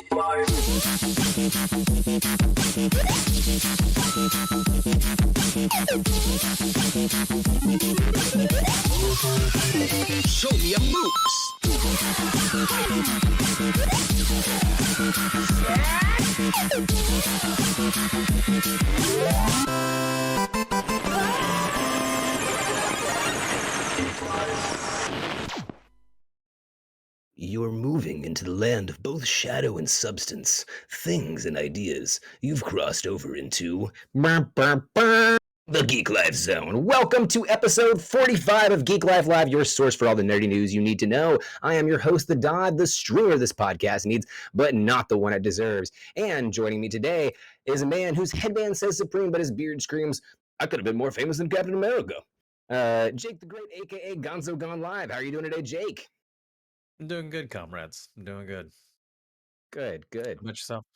Show me your moves. You're moving into the land of both shadow and substance, things and ideas. You've crossed over into the Geek Life Zone. Welcome to episode 45 of Geek Life Live, your source for all the nerdy news you need to know. I am your host, the Dodd, the streamer this podcast needs, but not the one it deserves. And joining me today is a man whose headband says Supreme, but his beard screams, I could have been more famous than Captain America. Jake the Great, aka Gonzo Gone Live. How are you doing today, Jake? I'm doing good, comrades. I'm doing good. Good. How about yourself?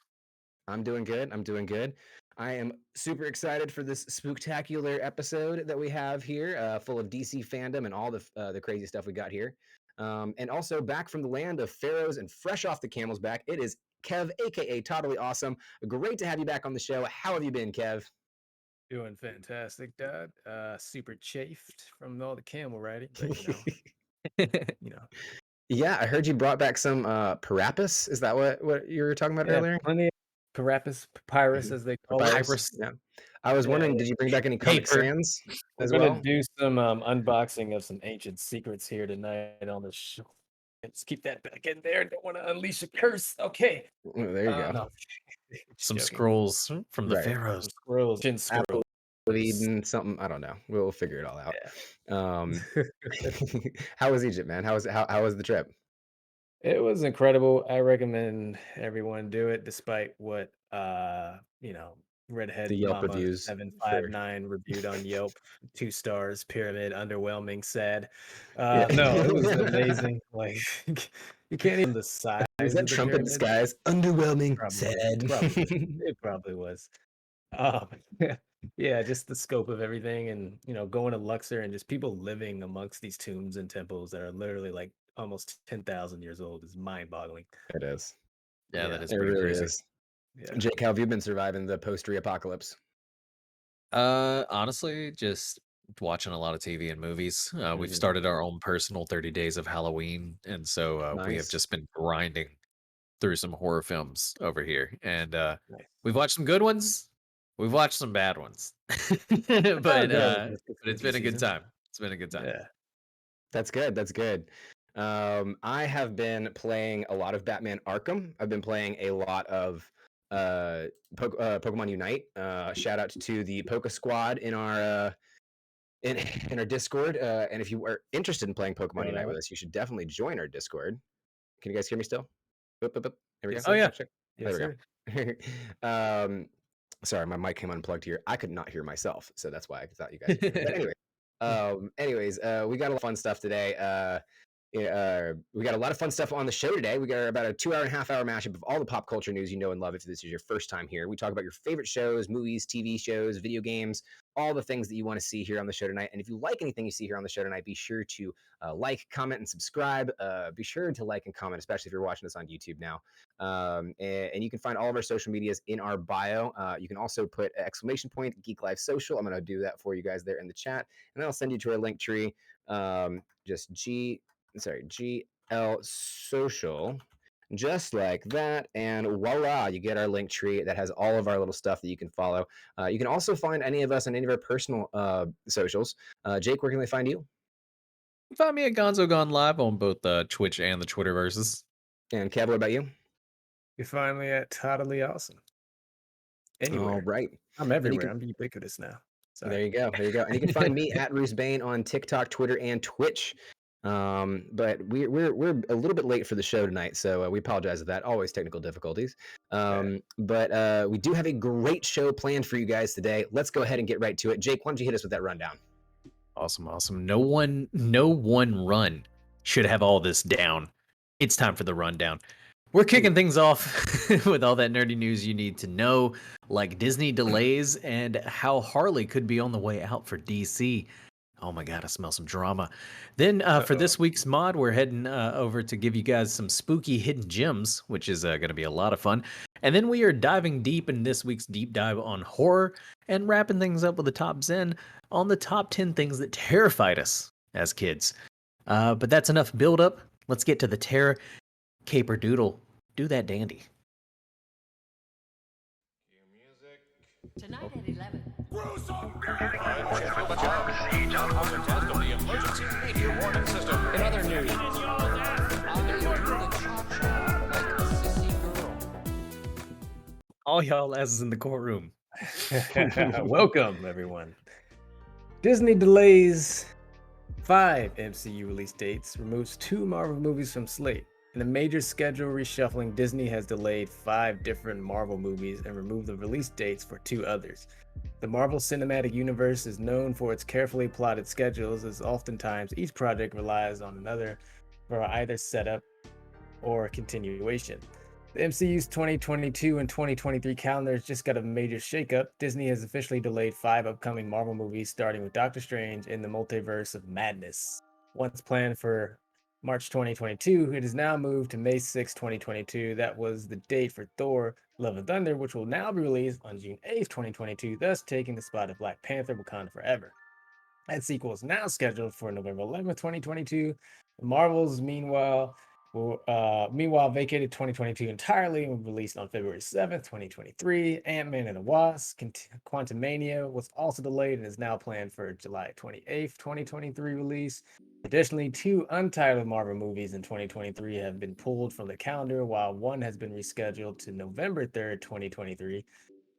I'm doing good. I am super excited for this spooktacular episode that we have here, full of DC fandom and all the crazy stuff we got here. And also back from the land of pharaohs and fresh off the camel's back, it is Kev, aka Totally Awesome. Great to have you back on the show. How have you been, Kev? Doing fantastic, Dad. Super chafed from all the camel riding, but you know. Yeah, I heard you brought back some Parapus. Is that what you were talking about earlier? Plenty of papyrus, as they call it. Papyrus. Yeah. I was wondering, did you bring back any Comic Paper. Sans as We're well? gonna do some unboxing of some ancient secrets here tonight on the show. Let's keep that back in there. Don't want to unleash a curse. Okay. Oh, there you go. No. Some Joking. scrolls from the Right. pharaohs. Scrolls. Apple of Eden, something, I don't know. We'll figure it all out. How was Egypt, man? How was the trip? It was incredible. I recommend everyone do it, despite what Redhead The Yelp Mama reviews, 759 reviewed on Yelp. 2 stars, pyramid, underwhelming, sad. Yeah. No, it was amazing. Like you can't even the size. Was of that the Trump in pyramid. disguise? Underwhelming, Probably. sad. It probably was. Yeah, just the scope of everything, and going to Luxor and just people living amongst these tombs and temples that are literally like almost 10,000 years old is mind-boggling. It is. Yeah, that is It pretty really crazy. is. Yeah. Jake, how have you been surviving the post-apocalypse? Honestly, just watching a lot of TV and movies. We've Mhm. started our own personal 30 days of Halloween, and so we have Nice. just been grinding through some horror films over here. And Nice. we've watched some good ones. We've watched some bad ones. but it's been a good time. It's been a good time. Yeah. That's good. I have been playing a lot of Batman Arkham. I've been playing a lot of Pokemon Unite. Shout out to the Poke Squad in our in our Discord. And if you are interested in playing Pokemon Unite with us, you should definitely join our Discord. Can you guys hear me still? Boop, boop, boop. There we go. Oh, yeah. Check. Yes, There we go. Sorry, my mic came unplugged here. I could not hear myself, so that's why I thought you guys could hear me. But anyways, we got a lot of fun stuff today. We got a lot of fun stuff on the show today. We got about a 2.5 hour mashup of all the pop culture news you know and love if this is your first time here. We talk about your favorite shows, movies, TV shows, video games, all the things that you want to see here on the show tonight. And if you like anything you see here on the show tonight, be sure to like, comment, and subscribe. Be sure to like and comment, especially if you're watching this on YouTube now. And you can find all of our social medias in our bio. You can also put exclamation point Geek Life Social. I'm going to do that for you guys there in the chat. And then I'll send you to our LinkTree. Just GL Social, just like that, and voila, you get our LinkTree that has all of our little stuff that you can follow. You can also find any of us on any of our personal socials. Jake, where can they find you? Find me at Gonzo Gone Live on both Twitch and the Twitterverses. And Kev, what about you? You find me at Totally Awesome. Anywhere. All right. I'm everywhere. I'm ubiquitous now. Sorry. There you go. And you can find me at Bruce Bane on TikTok, Twitter, and Twitch. But we're a little bit late for the show tonight, so we apologize for that. Always technical difficulties. But we do have a great show planned for you guys today. Let's go ahead and get right to it. Jake, why don't you hit us with that rundown? Awesome. No one run should have all this down. It's time for the rundown. We're kicking things off with all that nerdy news you need to know, like Disney delays and how Harley could be on the way out for DC. Oh my God, I smell some drama. Then for Uh-oh. this week's mod, we're heading over to give you guys some spooky hidden gems, which is going to be a lot of fun. And then we are diving deep in this week's deep dive on horror and wrapping things up with a top zen on the top 10 things that terrified us as kids. But that's enough build up. Let's get to the terror. Caper Doodle, do that dandy. Tonight at 11. In other news, All y'all asses in the courtroom. Welcome, everyone. Disney delays 5 MCU release dates, removes 2 Marvel movies from slate. In a major schedule reshuffling, Disney has delayed 5 different Marvel movies and removed the release dates for 2 others. The Marvel Cinematic Universe is known for its carefully plotted schedules, as oftentimes each project relies on another for either setup or continuation. The MCU's 2022 and 2023 calendars just got a major shakeup. Disney has officially delayed 5 upcoming Marvel movies, starting with Doctor Strange in the Multiverse of Madness. Once planned for March 2022, it is now moved to May 6, 2022. That was the date for Thor Love and Thunder, which will now be released on June 8, 2022, thus taking the spot of Black Panther Wakanda Forever. That sequel is now scheduled for November 11th, 2022. Marvel's meanwhile vacated 2022 entirely and released on February 7th, 2023. Ant-Man and the Wasp, Quantumania was also delayed and is now planned for July 28th, 2023 release. Additionally, 2 untitled Marvel movies in 2023 have been pulled from the calendar, while one has been rescheduled to November 3rd, 2023.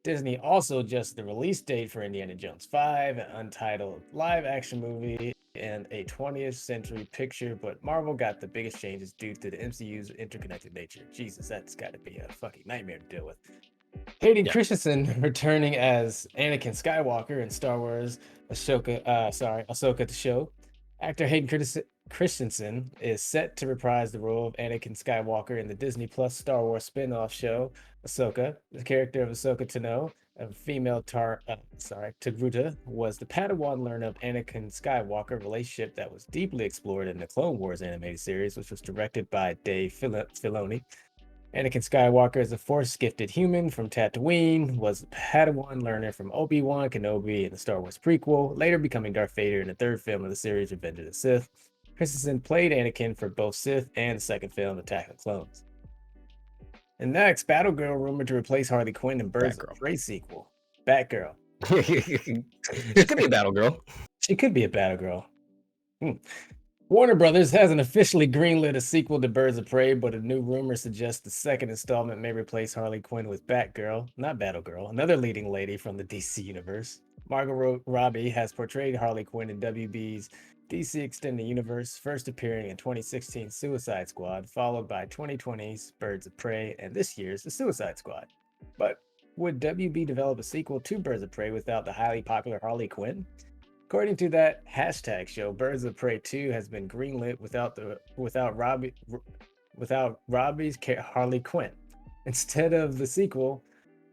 Disney also adjusted the release date for Indiana Jones 5, an untitled live action movie, and a 20th century picture, but Marvel got the biggest changes due to the MCU's interconnected nature. Jesus, that's got to be a fucking nightmare to deal with. Hayden Christensen returning as Anakin Skywalker in Star Wars Ahsoka the show. Actor Hayden Christensen is set to reprise the role of Anakin Skywalker in the Disney Plus Star Wars spin-off show Ahsoka. The character of Ahsoka Tano, a female Togruta, was the Padawan learner of Anakin Skywalker, relationship that was deeply explored in the Clone Wars animated series, which was directed by Dave Filoni. Anakin Skywalker is a Force-gifted human from Tatooine, was a Padawan learner from Obi-Wan Kenobi in the Star Wars prequel, later becoming Darth Vader in the 3rd film of the series, Revenge of the Sith. Christensen played Anakin for both Sith and the 2nd film, Attack of the Clones. And next, Batgirl rumored to replace Harley Quinn in Birds of Prey sequel. Batgirl. She could be a battle girl. She could be a Batgirl. Warner Brothers hasn't officially greenlit a sequel to Birds of Prey, but a new rumor suggests the 2nd installment may replace Harley Quinn with Batgirl, not Battlegirl, another leading lady from the DC universe. Margot Robbie has portrayed Harley Quinn in WB's DC Extended Universe, first appearing in 2016's Suicide Squad, followed by 2020's Birds of Prey, and this year's The Suicide Squad. But would WB develop a sequel to Birds of Prey without the highly popular Harley Quinn? According to that hashtag show, Birds of Prey 2 has been greenlit without Robbie's Harley Quinn. Instead, the sequel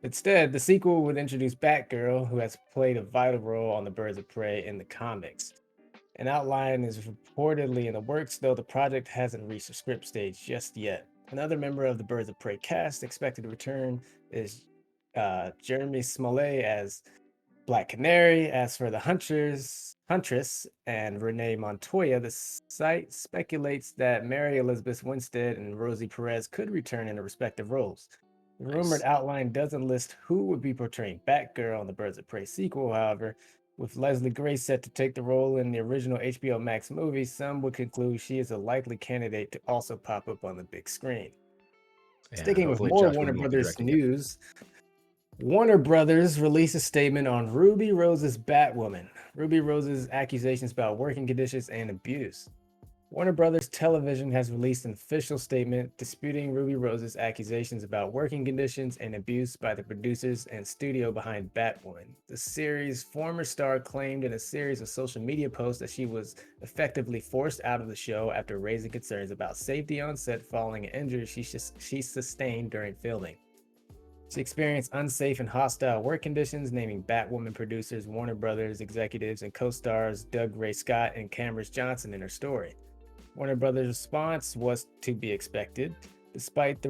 would introduce Batgirl, who has played a vital role on the Birds of Prey in the comics. An outline is reportedly in the works, though the project hasn't reached the script stage just yet. Another member of the Birds of Prey cast expected to return is Jeremy Smollett as Black Canary. As for the Huntress and Renee Montoya, the site speculates that Mary Elizabeth Winstead and Rosie Perez could return in their respective roles. The rumored outline doesn't list who would be portraying Batgirl in the Birds of Prey sequel, however. With Leslie Grace set to take the role in the original HBO Max movie, some would conclude she is a likely candidate to also pop up on the big screen. Yeah, Sticking with more Warner Brothers news, Warner Brothers released a statement on Ruby Rose's Batwoman. Ruby Rose's accusations about working conditions and abuse. Warner Brothers Television has released an official statement disputing Ruby Rose's accusations about working conditions and abuse by the producers and studio behind Batwoman. The series' former star claimed in a series of social media posts that she was effectively forced out of the show after raising concerns about safety on set following an injury she sustained during filming. She experienced unsafe and hostile work conditions, naming Batwoman producers, Warner Brothers executives, and co-stars Doug Ray Scott and Cameron Johnson in her story. Warner Brothers' response was to be expected, despite the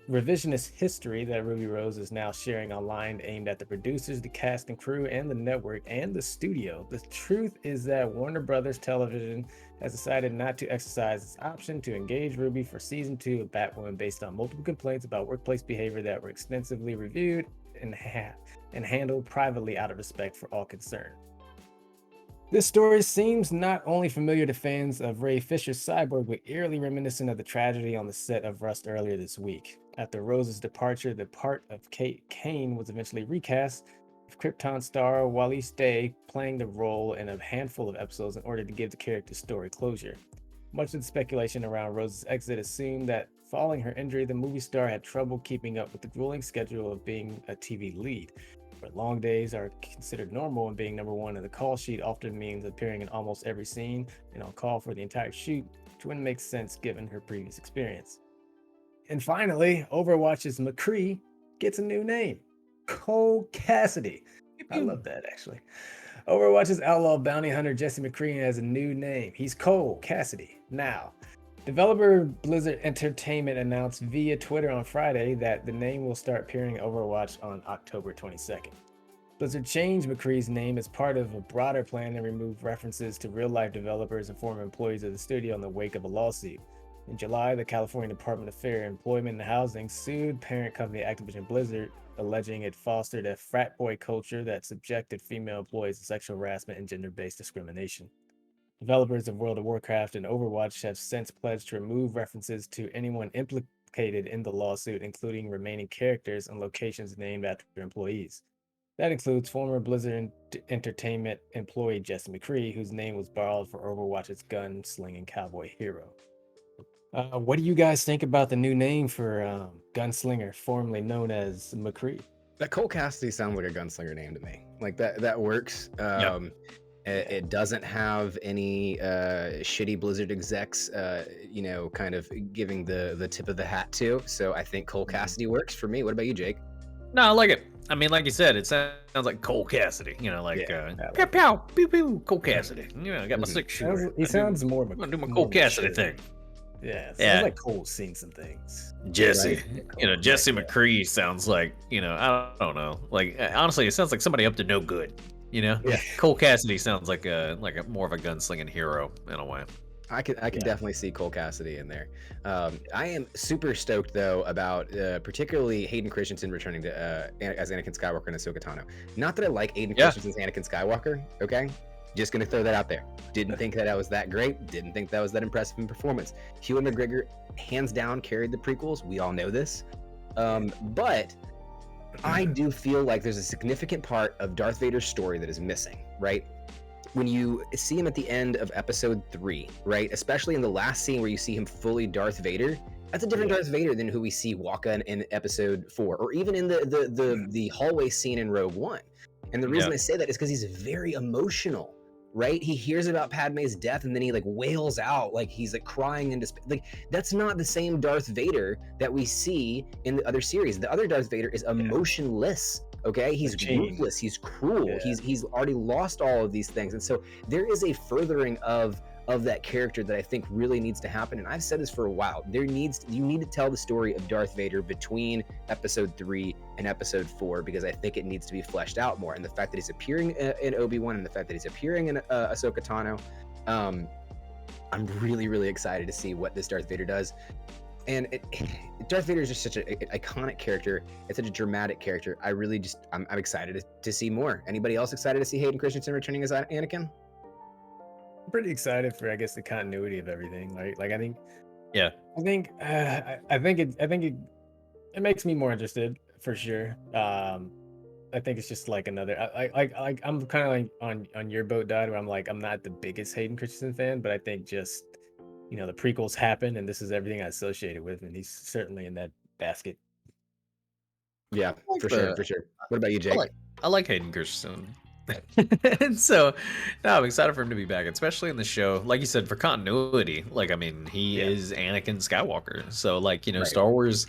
revisionist history that Ruby Rose is now sharing online aimed at the producers, the cast and crew, and the network and the studio. The truth is that Warner Brothers Television has decided not to exercise its option to engage Ruby for season 2 of Batwoman based on multiple complaints about workplace behavior that were extensively reviewed and handled privately out of respect for all concerned. This story seems not only familiar to fans of Ray Fisher's Cyborg, but eerily reminiscent of the tragedy on the set of Rust earlier this week. After Rose's departure, the part of Kate Kane was eventually recast, with Krypton star Wallis Day playing the role in a handful of episodes in order to give the character's story closure. Much of the speculation around Rose's exit assumed that following her injury, the movie star had trouble keeping up with the grueling schedule of being a TV lead. Where long days are considered normal, and being number one in the call sheet often means appearing in almost every scene and on call for the entire shoot, which wouldn't make sense given her previous experience. And finally, Overwatch's McCree gets a new name, Cole Cassidy. I love that, actually. Overwatch's outlaw bounty hunter Jesse McCree has a new name. He's Cole Cassidy now. Developer Blizzard Entertainment announced via Twitter on Friday that the name will start appearing in Overwatch on October 22nd. Blizzard changed McCree's name as part of a broader plan to remove references to real-life developers and former employees of the studio in the wake of a lawsuit. In July, the California Department of Fair Employment and Housing sued parent company Activision Blizzard, alleging it fostered a frat boy culture that subjected female employees to sexual harassment and gender-based discrimination. Developers of World of Warcraft and Overwatch have since pledged to remove references to anyone implicated in the lawsuit, including remaining characters and locations named after employees. That includes former Blizzard Entertainment employee Jesse McCree, whose name was borrowed for Overwatch's gun-slinging cowboy hero. What do you guys think about the new name for Gunslinger, formerly known as McCree? That Cole Cassidy sounds like a gunslinger name to me. Like that works. It doesn't have any shitty Blizzard execs, kind of giving the tip of the hat to. So I think Cole Cassidy works for me. What about you, Jake? No, I like it. I mean, like you said, it sounds like Cole Cassidy. Pow, pow, pew, pew, Cole Cassidy. I got my 6-shooter. He sounds more of a... I'm gonna do my Cole Cassidy thing. Yeah, sounds like Cole's seen some things. Jesse, right? Jesse McCree sounds like, I don't know. Like, honestly, it sounds like somebody up to no good. Yeah. Cole Cassidy sounds like a more of a gunslinging hero in a way. I can definitely see Cole Cassidy in there. I am super stoked though about particularly Hayden Christensen returning to as Anakin Skywalker and Ahsoka Tano. Not that I like Hayden Christensen's Anakin Skywalker. Okay, just gonna throw that out there. Didn't think that was that great. Didn't think that was that impressive in performance. Ewan McGregor, hands down, carried the prequels. We all know this. But I do feel like there's a significant part of Darth Vader's story that is missing, right? When you see him at the end of episode 3, right? Especially in the last scene where you see him fully Darth Vader, that's a different Darth Vader than who we see walk in episode 4, or even in the hallway scene in Rogue One. And the reason I say that is because he's very emotional, right? He hears about Padme's death and then he wails out, like he's crying in despair. Like, that's not the same Darth Vader that we see in the other series. The other Darth Vader is emotionless. Okay, he's ruthless, he's cruel, he's already lost all of these things, and so there is a furthering of that character that I think really needs to happen. And I've said this for a while. You need to tell the story of Darth Vader between episode 3 and episode 4, because I think it needs to be fleshed out more. And the fact that he's appearing in Obi-Wan and the fact that he's appearing in Ahsoka Tano, I'm really, really excited to see what this Darth Vader does. And Darth Vader is just such an iconic character. It's such a dramatic character. I'm excited to see more. Anybody else excited to see Hayden Christensen returning as Anakin? I'm pretty excited for, I guess, the continuity of everything. Right? Like, I think it makes me more interested for sure. I think it's just like another. I'm kind of like on your boat, Dad, where I'm not the biggest Hayden Christensen fan, but I think just, the prequels happened, and this is everything I associated with, and he's certainly in that basket. Yeah, for sure. What about you, Jake? I like Hayden Christensen. And so now I'm excited for him to be back, especially in the show. Like you said, for continuity, he is Anakin Skywalker. So Star Wars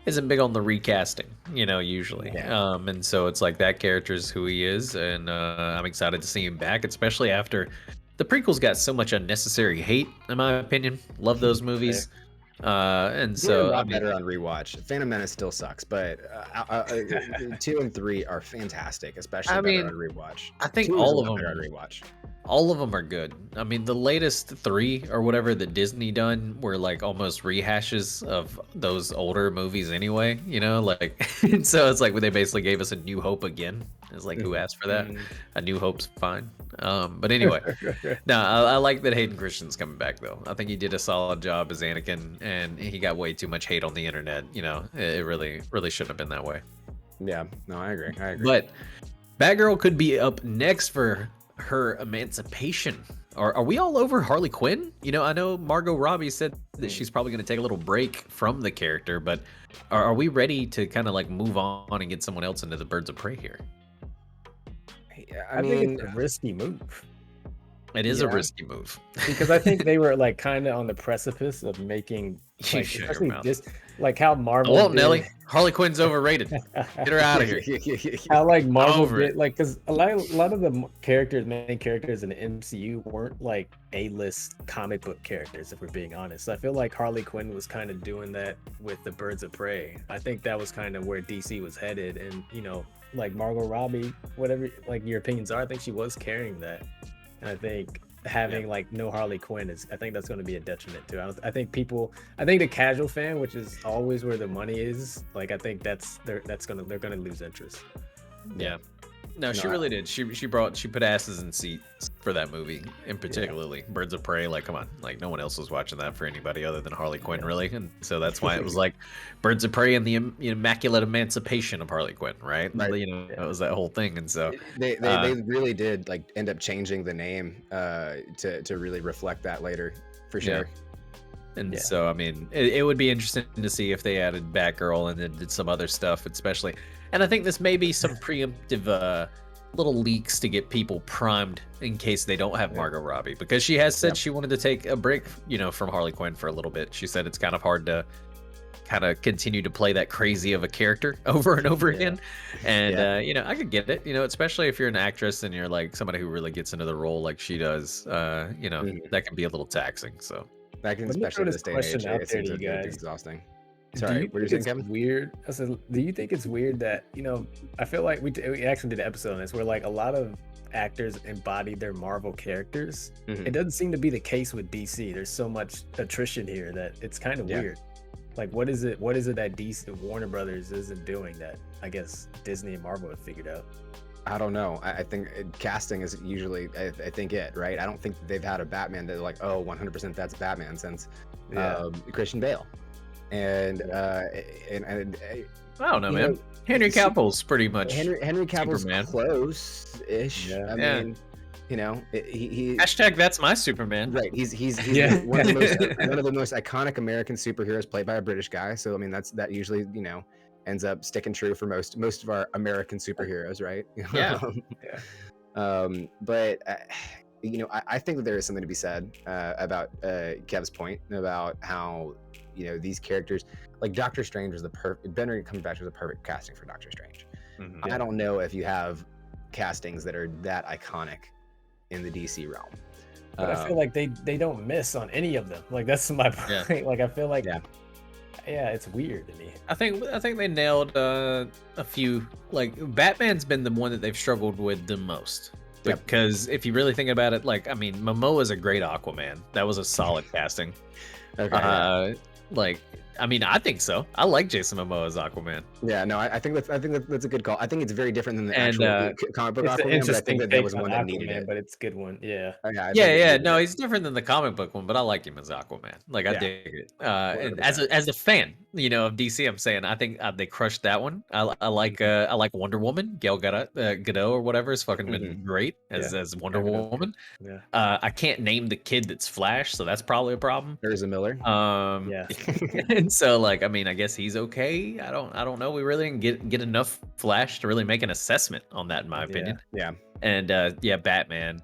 isn't big on the recasting, usually. Yeah. And so it's like that character is who he is, and I'm excited to see him back, especially after the prequels got so much unnecessary hate, in my opinion. Love those movies. And They're a so, I lot mean, better on rewatch. Phantom Menace still sucks, but 2 and 3 are fantastic, especially I better mean, on rewatch. I think 2 is a all of lot better on them. rewatch. All of them are good. I mean, the latest 3 or whatever that Disney done were like almost rehashes of those older movies anyway, like and so it's like they basically gave us a new hope again. It's like who asked for that? A new hope's fine. But anyway, no, I like that Hayden Christensen's coming back though. I think he did a solid job as Anakin, and he got way too much hate on the internet. It really, really shouldn't have been that way. Yeah, no, I agree. But Batgirl could be up next for her emancipation. Are we all over Harley Quinn? I know Margot Robbie said that she's probably going to take a little break from the character, but are we ready to kind of like move on and get someone else into the Birds of Prey here? Yeah, I think it's a risky move. It is a risky move. Because I think they were like kind of on the precipice of making, You like, shut your especially mouth. this, like how Marvel. Well, did- Nelly, Harley Quinn's overrated. Get her out of here. How like Marvel over did, it. like, because a lot of the main characters in the MCU weren't like A-list comic book characters, if we're being honest. So I feel like Harley Quinn was kind of doing that with the Birds of Prey. I think that was kind of where DC was headed, and like Margot Robbie, whatever like your opinions are, I think she was carrying that, and I think having like no Harley Quinn I think that's going to be a detriment too. I think the casual fan, which is always where the money is, like I think they're gonna lose interest. Yeah. No, she really did. She put asses in seats for that movie, and particularly Birds of Prey. Like, come on, like no one else was watching that for anybody other than Harley Quinn, really. And so that's why it was like Birds of Prey and the immaculate emancipation of Harley Quinn, right? It was that whole thing, and so they really did like end up changing the name to really reflect that later, for sure. And so, I mean, it would be interesting to see if they added Batgirl and then did some other stuff, especially. And I think this may be some preemptive little leaks to get people primed in case they don't have Margot Robbie, because she has said she wanted to take a break, from Harley Quinn for a little bit. She said it's kind of hard to kind of continue to play that crazy of a character over and over again. And, I could get it, especially if you're an actress and you're like somebody who really gets into the role like she does, that can be a little taxing. So. That can, especially this day and age, it seems like it'd be exhausting. Sorry, what are you saying, Kevin? Weird. I said, do you think it's weird that I feel like we actually did an episode on this where like a lot of actors embody their Marvel characters. It doesn't seem to be the case with DC. There's so much attrition here that it's kind of weird. Like, what is it that DC, Warner Brothers isn't doing that I guess Disney and Marvel have figured out? I don't know. I think casting is usually, I think it, right? I don't think they've had a Batman that like, oh, 100% that's Batman since Christian Bale. And I don't know, man. Henry Cavill's pretty much Henry Cavill's Superman. Close-ish. I mean, he hashtag that's my Superman. Right. He's one of the most iconic American superheroes played by a British guy. So I mean that usually ends up sticking true for most of our American superheroes, right? Yeah. But I think that there is something to be said about Kev's point about how these characters, like Doctor Strange was the perfect. Benedict Cumberbatch was the perfect casting for Doctor Strange. I don't know if you have castings that are that iconic in the DC realm. But I feel like they don't miss on any of them. Like that's my point. Yeah. Like I feel like it's weird to me. I think they nailed a few. Like Batman's been the one that they've struggled with the most. Because if you really think about it, like I mean, Momoa is a great Aquaman. That was a solid casting. Okay. I mean, I think so. I like Jason Momoa as Aquaman. Yeah, no, I think that's a good call. I think it's very different than the actual comic book Aquaman, but I think that was one that needed it. But it's a good one. Yeah. No, he's different than the comic book one, but I like him as Aquaman. Like I dig it. And as a fan, of DC, I'm saying I think they crushed that one. I like Wonder Woman. Gal Gadot or whatever has fucking been great as Wonder Woman. Yeah. I can't name the kid that's Flash, so that's probably a problem. There's a Miller. And so like I mean I guess he's okay. I don't know. We really didn't get enough Flash to really make an assessment on that in my opinion. Yeah. And Batman.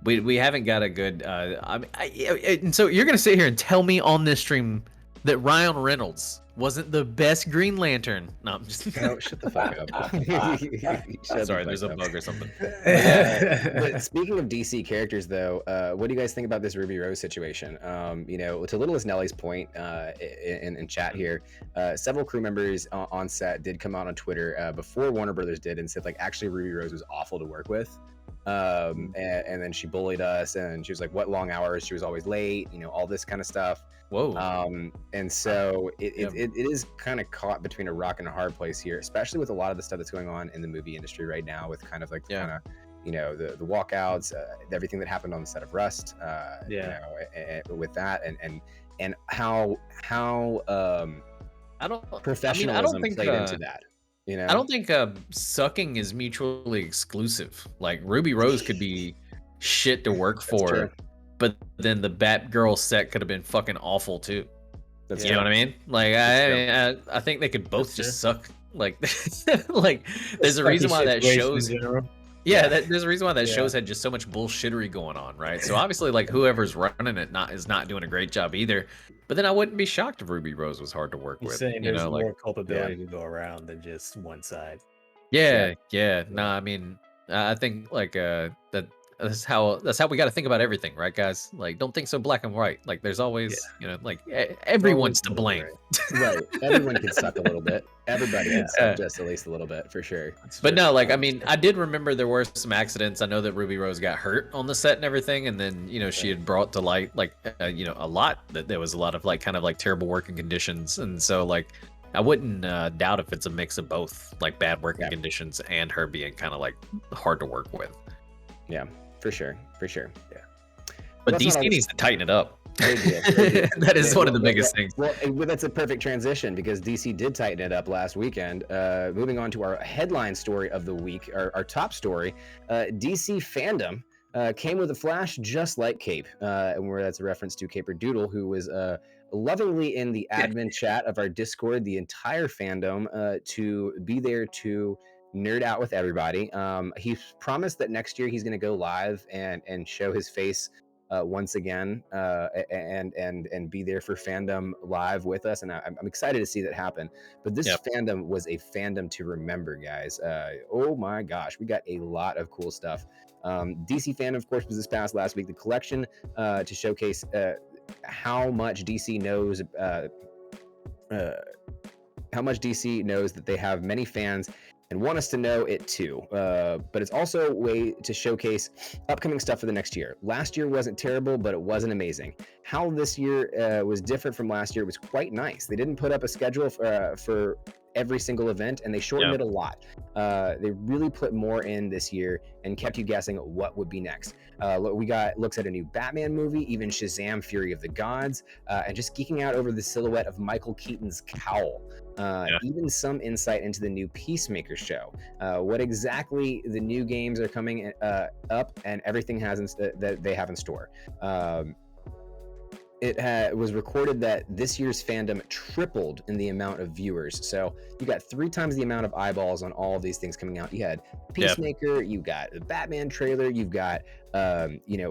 We haven't got a good and so you're gonna sit here and tell me on this stream that Ryan Reynolds wasn't the best Green Lantern. No, I'm just Oh, shut the fuck up. Shut sorry. the There's a fuck up. bug or something. But speaking of DC characters, though, what do you guys think about this Ruby Rose situation? You know, to Littlest Nellie's point in chat here, several crew members on set did come out on Twitter before Warner Brothers did and said, like, actually, Ruby Rose was awful to work with. And then she bullied us, and she was like, "What long hours?" She was always late, you know, all this kind of stuff. Whoa. And so it is kind of caught between a rock and a hard place here, especially with a lot of the stuff that's going on in the movie industry right now, with kind of like kind of, you know, the walkouts, everything that happened on the set of Rust, you know, with that, and how I don't. professionalism I don't think played into that. You know, I don't think sucking is mutually exclusive. Like Ruby Rose could be shit to work for, true. but then the Batgirl set could have been fucking awful too. That's You know what I mean? Like I think they could both just suck. Like like there's a reason why that shows. There's a reason why that shows had just so much bullshittery going on, right? So obviously, like whoever's running it is not doing a great job either. But then I wouldn't be shocked if Ruby Rose was hard to work with. Saying You there's know, more like culpability to go around than just one side. yeah. No, I mean, I think like that's how we got to think about everything, right, guys? Like, don't think so black and white. Like, there's always, you know, like everyone's to blame. Right. Everyone can suck a little bit. Everybody can suck just at least a little bit, for sure. But no, like, I mean, I did remember there were some accidents. I know that Ruby Rose got hurt on the set and everything, and then, you know, she had brought to light, like, you know, a lot that there was a lot of like kind of like terrible working conditions, and so like I wouldn't doubt if it's a mix of both, like bad working conditions and her being kind of like hard to work with. Yeah, for sure. Yeah. But DC needs to tighten it up. They do. That is one of the biggest things. Well, that's a perfect transition because DC did tighten it up last weekend. Moving on to our headline story of the week, our top story, DC Fandom came with a flash just like Cape, and where that's a reference to Caper Doodle, who was lovingly in the admin chat of our Discord, the entire fandom, to be there to nerd out with everybody. He promised that next year he's going to go live and show his face once again, and be there for Fandom live with us, and I'm excited to see that happen. But this fandom was a fandom to remember, guys. Oh my gosh, we got a lot of cool stuff. DC Fandom, of course, was this past last week. The collection to showcase how much DC knows. How much DC knows that they have many fans and want us to know it too. But it's also a way to showcase upcoming stuff for the next year. Last year wasn't terrible, but it wasn't amazing. How this year was different from last year was quite nice. They didn't put up a schedule for every single event, and they shortened it a lot. They really put more in this year and kept you guessing what would be next. We got looks at a new Batman movie, even Shazam! Fury of the Gods, and just geeking out over the silhouette of Michael Keaton's cowl. Even some insight into the new Peacemaker show, what exactly the new games are coming up, and everything that they have in store. It was recorded that this year's fandom tripled in the amount of viewers. So you got 3 times the amount of eyeballs on all of these things coming out. You had Peacemaker, you got the Batman trailer, you've got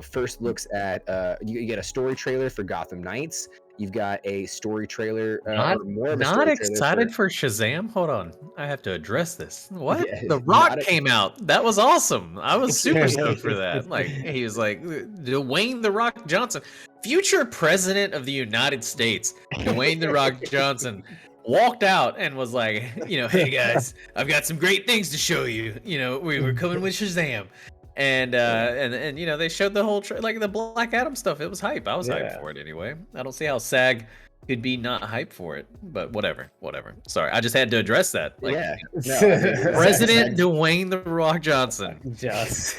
first looks at you get a story trailer for Gotham Knights. You've got a story trailer. Not excited for Shazam? Hold on. I have to address this. What? The Rock came out. That was awesome. I was super stoked for that. Like, he was like, Dwayne The Rock Johnson, future president of the United States, Dwayne The Rock Johnson, walked out and was like, hey guys, I've got some great things to show you. We were coming with Shazam. And they showed the whole like the Black Adam stuff. It was hype. I was hyped for it anyway. I don't see how SAG could be not hyped for it, but whatever. Sorry, I just had to address that. Like, President Dwayne The Rock Johnson. Just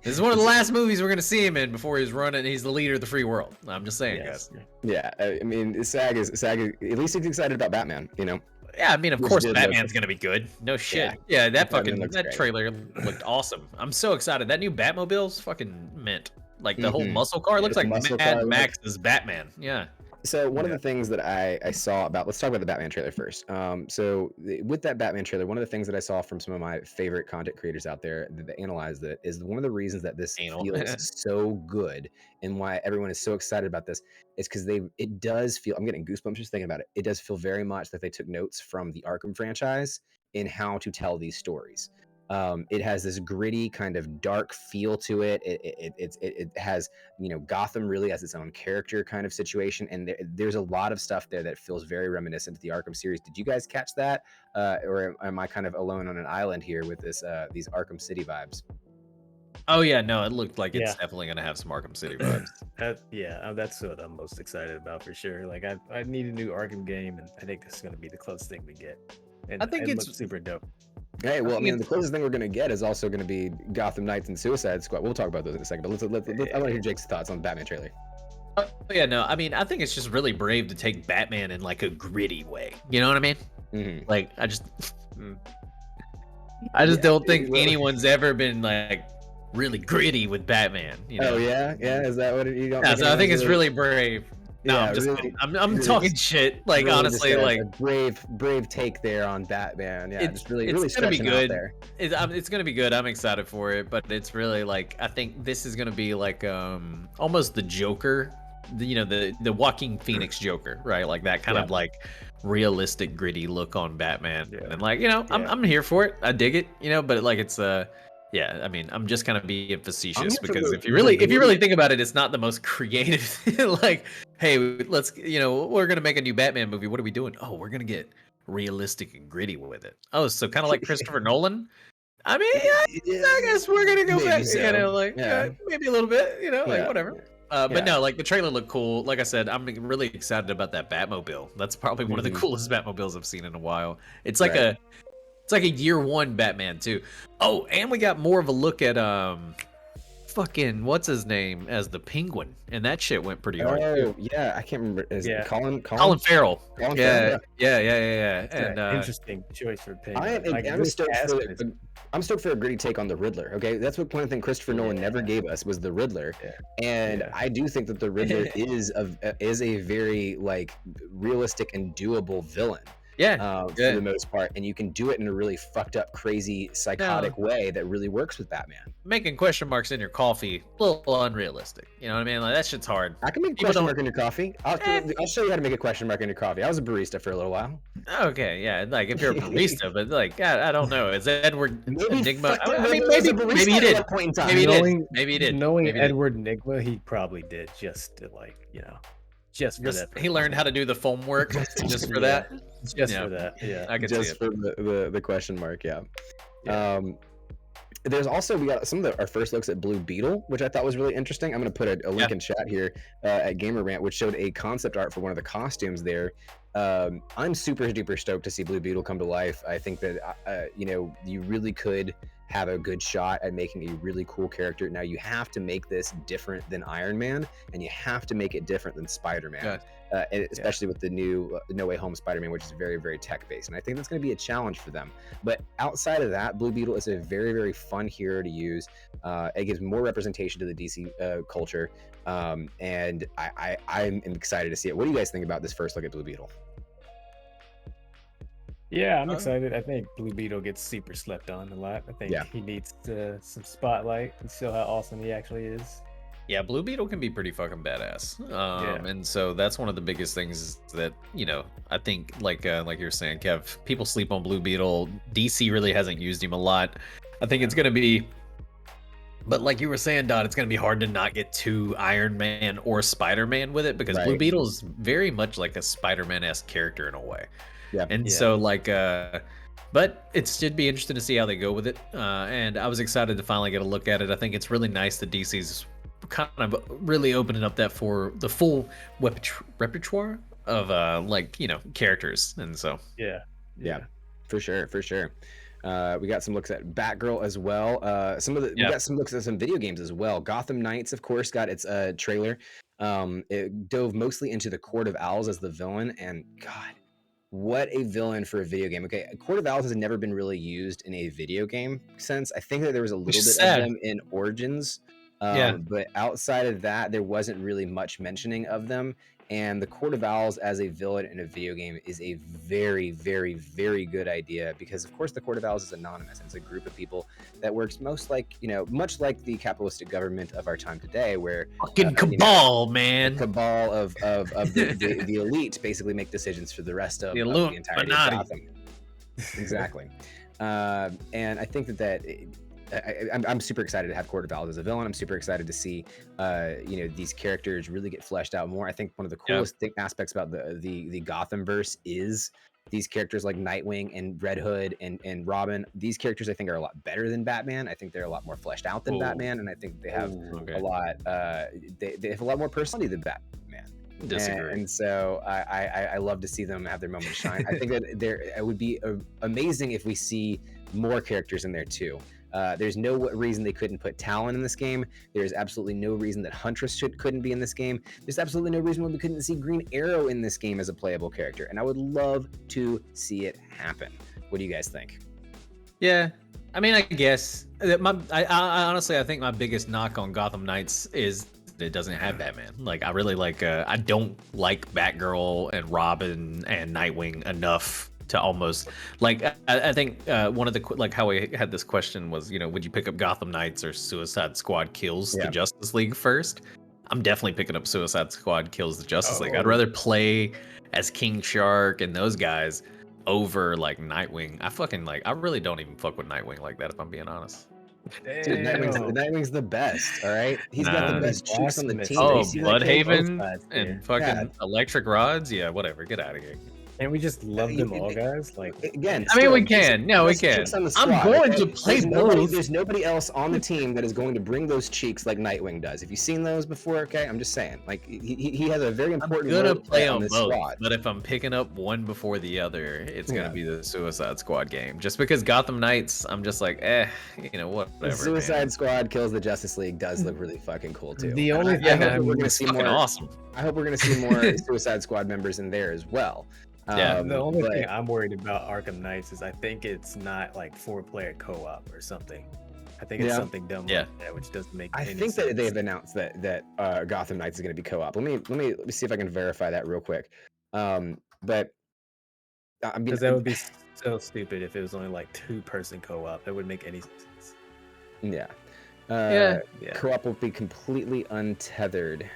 this is one of the last movies we're gonna see him in before he's running. He's the leader of the free world. I'm just saying, guys. Yeah, I mean, SAG is at least he's excited about Batman. Yeah, I mean, of course, Batman's gonna be good. No shit. Yeah, that great. trailer looked awesome. I'm so excited. That new Batmobile's fucking mint. Like the whole muscle car looks like Mad Max's Batman. Yeah. So one of Yeah. the things that I saw about, let's talk about the Batman trailer first. With that Batman trailer, one of the things that I saw from some of my favorite content creators out there that analyzed it is one of the reasons that this Anal. feels so good and why everyone is so excited about this is because it does feel, I'm getting goosebumps just thinking about it. It does feel very much that they took notes from the Arkham franchise in how to tell these stories. It has this gritty kind of dark feel to it. It has, Gotham really has its own character kind of situation, and there's a lot of stuff there that feels very reminiscent to the Arkham series. Did you guys catch that, or am I kind of alone on an island here with these Arkham City vibes? Oh yeah, no, it looked like it's Yeah. definitely gonna have some Arkham City vibes. That's what I'm most excited about for sure. Like I need a new Arkham game, and I think this is gonna be the closest thing we get. And I think it it's- looks super dope. Hey, well, I think mean, it's- the closest thing we're going to get is also going to be Gotham Knights and Suicide Squad. We'll talk about those in a second, but I want to hear Jake's thoughts on the Batman trailer. Oh, yeah, no, I mean, I think it's just really brave to take Batman in like a gritty way. You know what I mean? Mm-hmm. Like, I just Yeah, don't think well- anyone's ever been like really gritty with Batman. You know? Oh yeah, is that what you don't? Yeah, so I think it's anyone's really brave. No, Yeah, I'm just really- kidding. I'm really talking just- shit. Like really honestly, just like a brave take there on Batman. Yeah, It's- just really it's really gonna be stretching out good. there. it's gonna be good. I'm excited for it, but it's really like I think this is gonna be like almost the Joker, the Joaquin Phoenix Joker, right? Like that kind of like realistic, gritty look on Batman, Yeah. and like I'm here for it. I dig it, but like it's yeah, I mean, I'm just kind of being facetious here for because the- if you really the- think about it, it's not the most creative. Like, hey, let's we're gonna make a new Batman movie. What are we doing? Oh, we're gonna get realistic and gritty with it. Oh, so kind of like Christopher Nolan. I mean, I guess we're gonna go Maybe back, so. like Yeah. maybe a little bit, like Yeah. whatever. Yeah. But no, like the trailer looked cool. Like I said, I'm really excited about that Batmobile. That's probably one of the Mhm. coolest Batmobiles I've seen in a while. It's like Right. it's like a year one Batman too. Oh, and we got more of a look at fucking what's his name as the Penguin, and that shit went pretty hard too. Oh yeah, I can't remember. Is Yeah. it Colin? Colin Farrell. Colin Yeah, Farrell, yeah. It's And an interesting choice for Penguin. I'm this stoked cast for is- I'm stoked for a gritty take on the Riddler. Okay, that's what one thing Christopher Nolan never gave us was the Riddler, Yeah. and Yeah. I do think that the Riddler is a very like realistic and doable villain. yeah. For the most part, and you can do it in a really fucked up, crazy, psychotic way that really works with Batman. Making question marks in your coffee, a little unrealistic. You know what I mean? Like that shit's hard. I can make a People question don't- mark in your coffee. I'll show you how to make a question mark in your coffee. I was a barista for a little while. Okay, yeah, like if you're a barista, but like I don't know. Is Edward Enigma? fucking I mean, Riddler was a maybe barista he at did. one point in time. Maybe he Knowing- did. Maybe he did. Knowing Maybe he did. Edward Nigma, he probably did just to just for Just, that. he learned how to do the foam work just for that. Just yeah. for that. Yeah. I could see Just it. for the question mark, yeah. Yeah. There's also we got some of our first looks at Blue Beetle, which I thought was really interesting. I'm going to put a link in chat here at Gamer Rant, which showed a concept art for one of the costumes there. I'm super duper stoked to see Blue Beetle come to life. I think that you really could have a good shot at making a really cool character. Now you have to make this different than Iron Man, and you have to make it different than Spider-Man. And especially with the new No Way Home Spider-Man, which is very, very tech-based. And I think that's going to be a challenge for them. But outside of that, Blue Beetle is a very, very fun hero to use. It gives more representation to the DC culture. And I'm excited to see it. What do you guys think about this first look at Blue Beetle? Yeah, I'm excited. I think Blue Beetle gets super slept on a lot. I think Yeah. he needs some spotlight and show how awesome he actually is. Yeah, Blue Beetle can be pretty fucking badass. Yeah. And so that's one of the biggest things that, I think like you're saying, Kev, people sleep on Blue Beetle. DC really hasn't used him a lot. I think it's gonna be, but like you were saying, Dot, it's gonna be hard to not get too Iron Man or Spider-Man with it because Blue Right. Beetle is very much like a Spider-Man-esque character in a way. Yeah. And Yeah. so like but it should be interesting to see how they go with it. And I was excited to finally get a look at it. I think it's really nice that DC's kind of really opening up that for the full repertoire of characters. And so Yeah. Yeah, for sure. We got some looks at Batgirl as well. We got some looks at some video games as well. Gotham Knights, of course, got its trailer. It dove mostly into the Court of Owls as the villain, and God, what a villain for a video game. Okay, Court of Owls has never been really used in a video game sense. I think that there was a little is bit sad. of them in Origins, Yeah. but outside of that, there wasn't really much mentioning of them. And the Court of Owls as a villain in a video game is a very, very, very good idea because, of course, the Court of Owls is anonymous. And it's a group of people that works much like the capitalistic government of our time today, where Fucking cabal, man. the cabal of the elite basically make decisions for the rest of the entirety of Gotham. Exactly. And I think that I'm super excited to have Court of Owls as a villain. I'm super excited to see these characters really get fleshed out more. I think one of the coolest aspects about the Gothamverse is these characters like Nightwing and Red Hood and Robin. These characters I think are a lot better than Batman. I think they're a lot more fleshed out than Batman, and I think they have a lot they have a lot more personality than Batman. Disagree. And so I love to see them have their moment of shine. I think that it would be amazing if we see more characters in there too. There's no reason they couldn't put Talon in this game. There's absolutely no reason that Huntress couldn't be in this game. There's absolutely no reason why we couldn't see Green Arrow in this game as a playable character. And I would love to see it happen. What do you guys think? Yeah, I mean, I guess I honestly, I think my biggest knock on Gotham Knights is it doesn't have Batman. Like, I really like. I don't like Batgirl and Robin and Nightwing enough to almost like. I think one of the how we had this question was, would you pick up Gotham Knights or Suicide Squad kills the Justice League first? I'm definitely picking up Suicide Squad kills the Justice League. I'd rather play as King Shark and those guys over like Nightwing. I really don't even fuck with Nightwing like that, if I'm being honest. Dude, Nightwing's the best, all right? He's got the best cheeks on the team. Oh, Bloodhaven and fucking Electric Rods? Yeah, whatever. Get out of here. And we just love them all, guys. Like, again, I mean, we can. No, we can. I'm going to play both. There's nobody else on the team that is going to bring those cheeks like Nightwing does. Have you seen those before? Okay, I'm just saying. Like, he has a very important. I'm gonna play on both, but if I'm picking up one before the other, it's gonna be the Suicide Squad game. Just because Gotham Knights, I'm just like, whatever. The Suicide Squad kills the Justice League does look really fucking cool too. The only thing we're gonna see more. Awesome. I hope we're gonna see more Suicide Squad members in there as well. The only thing I'm worried about Arkham Knights is I think it's not like 4-player co-op or something. I think it's something dumb like that, which doesn't make any sense. I think that they've announced that Gotham Knights is going to be co-op. Let me see if I can verify that real quick. But I mean, because that would be so stupid if it was only like 2-person co-op. That wouldn't make any sense. Yeah. Co-op will be completely untethered.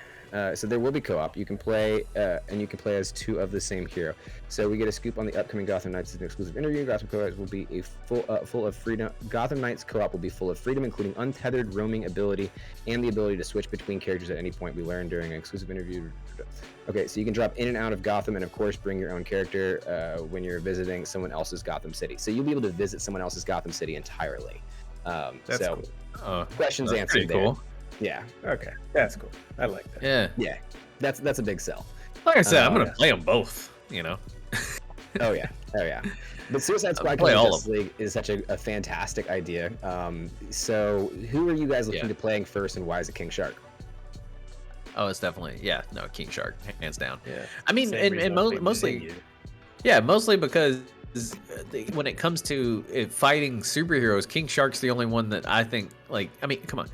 So there will be co-op. You can play, and you can play as 2 of the same hero. So we get a scoop on the upcoming Gotham Knights an exclusive interview. Gotham co-op will be full of freedom. Gotham Knights co-op will be full of freedom, including untethered roaming ability and the ability to switch between characters at any point. We learned during an exclusive interview. Okay, so you can drop in and out of Gotham, and of course, bring your own character when you're visiting someone else's Gotham City. So you'll be able to visit someone else's Gotham City entirely. That's cool. Questions answered there. Cool. Yeah. Okay. That's cool. I like that. Yeah. That's a big sell. Like I said, I'm gonna play them both. Oh yeah. But Suicide Squad Justice League is such a fantastic idea. So who are you guys looking to playing first, and why is it King Shark? Oh, it's definitely King Shark, hands down. Yeah. I mean, and mostly because when it comes to fighting superheroes, King Shark's the only one that I think, like, I mean, come on.